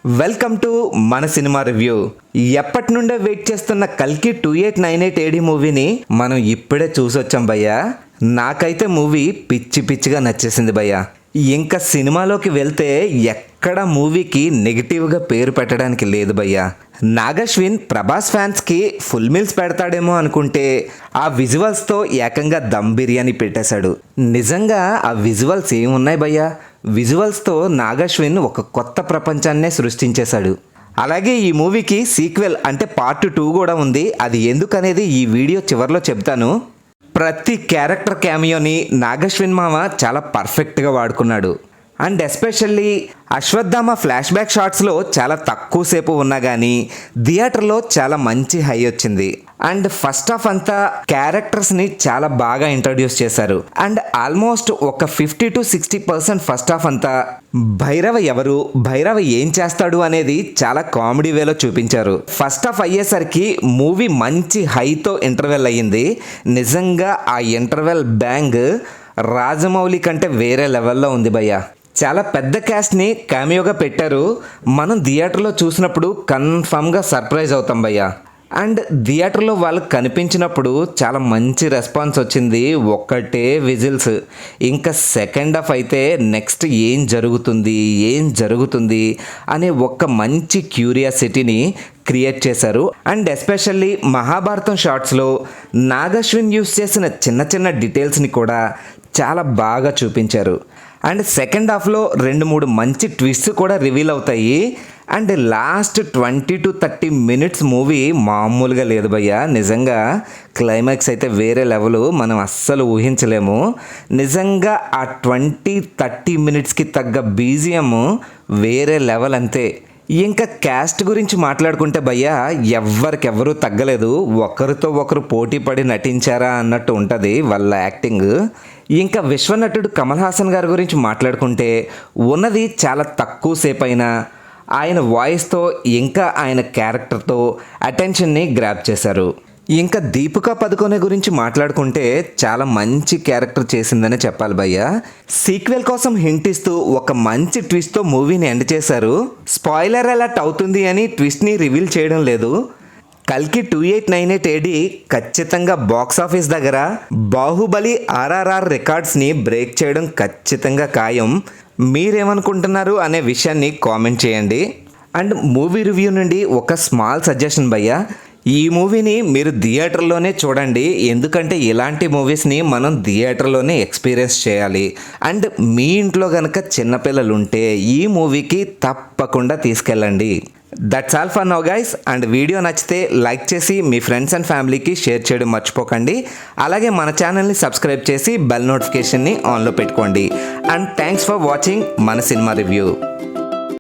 Welcome to మన cinema review. ఎప్పటి నుండే వెయిట్ చేస్తున్న కల్కి 2898 AD మూవీని మనం ఇప్పుడే చూసొచ్చాం భయ్యా. నాకైతే మూవీ పిచ్చిగా నచ్చేసింది భయ్యా. ఇంకా సినిమాలోకి వెళ్తే ఎక్కడ మూవీకి నెగిటివ్గా పేరు పెట్టడానికి లేదు భయ్యా. నాగశ్విన్ ప్రభాస్ ఫ్యాన్స్కి ఫుల్ మీల్స్ పెడతాడేమో అనుకుంటే ఆ విజువల్స్తో ఏకంగా దమ్ బిర్యానీ పెట్టేశాడు. నిజంగా ఆ విజువల్స్ ఏమున్నాయి భయ్యా. విజువల్స్తో నాగశ్విన్ ఒక కొత్త ప్రపంచాన్నే సృష్టించేశాడు. అలాగే ఈ మూవీకి సీక్వెల్ అంటే పార్ట్ 2 కూడా ఉంది. అది ఎందుకనేది ఈ వీడియో చివరిలో చెప్తాను. ప్రతి క్యారెక్టర్ క్యామియోని నాగశ్విన్ మామ చాలా పర్ఫెక్ట్గా వాడుకున్నాడు. And especially Ashwatthama flashback షాట్స్లో చాలా తక్కువ సేపు ఉన్నా కానీ థియేటర్లో చాలా మంచి హై వచ్చింది. అండ్ ఫస్ట్ హాఫ్ అంతా క్యారెక్టర్స్ని చాలా బాగా ఇంట్రడ్యూస్ చేశారు. అండ్ ఆల్మోస్ట్ ఒక 50 to 60% ఫస్ట్ హాఫ్ అంతా భైరవ ఎవరు, భైరవ ఏం చేస్తాడు అనేది చాలా కామెడీ వేలో చూపించారు. ఫస్ట్ హాఫ్ అయ్యేసరికి మూవీ మంచి హైతో ఇంటర్వెల్ అయ్యింది. నిజంగా ఆ ఇంటర్వెల్ బ్యాంగ్ రాజమౌళి కంటే వేరే లెవెల్లో ఉంది భయ్యా. చాలా పెద్ద క్యాస్ట్ని క్యామియోగా పెట్టారు. మనం థియేటర్లో చూసినప్పుడు కన్ఫామ్గా సర్ప్రైజ్ అవుతాం భయ్యా. అండ్ థియేటర్లో వాళ్ళకి కనిపించినప్పుడు చాలా మంచి రెస్పాన్స్ వచ్చింది. ఒక్కటే విజిల్స్. ఇంకా సెకండ్ హాఫ్ అయితే నెక్స్ట్ ఏం జరుగుతుంది అనే ఒక మంచి క్యూరియాసిటీని క్రియేట్ చేశారు. అండ్ ఎస్పెషల్లీ మహాభారతం షార్ట్స్లో నాగశ్విన్ యూస్ చేసిన చిన్న డీటెయిల్స్ని కూడా చాలా బాగా చూపించారు. అండ్ సెకండ్ హాఫ్లో 2-3 మంచి ట్విస్ట్స్ కూడా రివీల్ అవుతాయి. And last 20 to 30 minutes movie మామూలుగా లేదు భయ్యా. నిజంగా క్లైమాక్స్ అయితే వేరే లెవెల్, మనం అస్సలు ఊహించలేము. నిజంగా ఆ 20-30 minutesకి తగ్గ బీజిఎం వేరే లెవెల్ అంతే. ఇంకా క్యాస్ట్ గురించి మాట్లాడుకుంటే భయ్యా ఎవ్వరికెవ్వరూ తగ్గలేదు. ఒకరితో ఒకరు పోటీ పడి నటించారా అన్నట్టు ఉంటుంది వాళ్ళ యాక్టింగ్. ఇంకా విశ్వనటుడు కమల్ హాసన్ గారి గురించి మాట్లాడుకుంటే ఉన్నది చాలా తక్కువ సేపు అయినా ఆయన వాయిస్తో ఇంకా ఆయన క్యారెక్టర్తో అటెన్షన్ని గ్రాప్ చేశారు. ఇంకా దీపికా పదుకొనే గురించి మాట్లాడుకుంటే చాలా మంచి క్యారెక్టర్ చేసిందని చెప్పాలి భయ్యా. సీక్వెల్ కోసం హింట్ ఇస్తూ ఒక మంచి ట్విస్ట్తో మూవీని ఎండ్ చేశారు. స్పాయిలర్ అలర్ట్ అవుతుంది అని ట్విస్ట్ని రివీల్ చేయడం లేదు. కల్కి 2898 AD ఖచ్చితంగా బాక్స్ ఆఫీస్ దగ్గర బాహుబలి RRR రికార్డ్స్ని బ్రేక్ చేయడం ఖచ్చితంగా ఖాయం. మీరేమనుకుంటున్నారు అనే విషయాన్ని కామెంట్ చేయండి. అండ్ మూవీ రివ్యూ నుండి ఒక స్మాల్ సజెషన్ భయ్యా. ఈ మూవీని మీరు థియేటర్లోనే చూడండి. ఎందుకంటే ఇలాంటి మూవీస్ని మనం థియేటర్లోనే ఎక్స్పీరియన్స్ చేయాలి. అండ్ మీ ఇంట్లో కనుక చిన్నపిల్లలు ఉంటే ఈ మూవీకి తప్పకుండా తీసుకెళ్ళండి. That's all for now guys. And video నచ్చితే లైక్ చేసి మీ ఫ్రెండ్స్ అండ్ ఫ్యామిలీకి షేర్ చేయడం మర్చిపోకండి. అలాగే మన ఛానల్ని సబ్స్క్రైబ్ చేసి బెల్ నోటిఫికేషన్ని ఆన్లో పెట్టుకోండి. అండ్ థ్యాంక్స్ ఫర్ వాచింగ్ మన సినిమా రివ్యూ.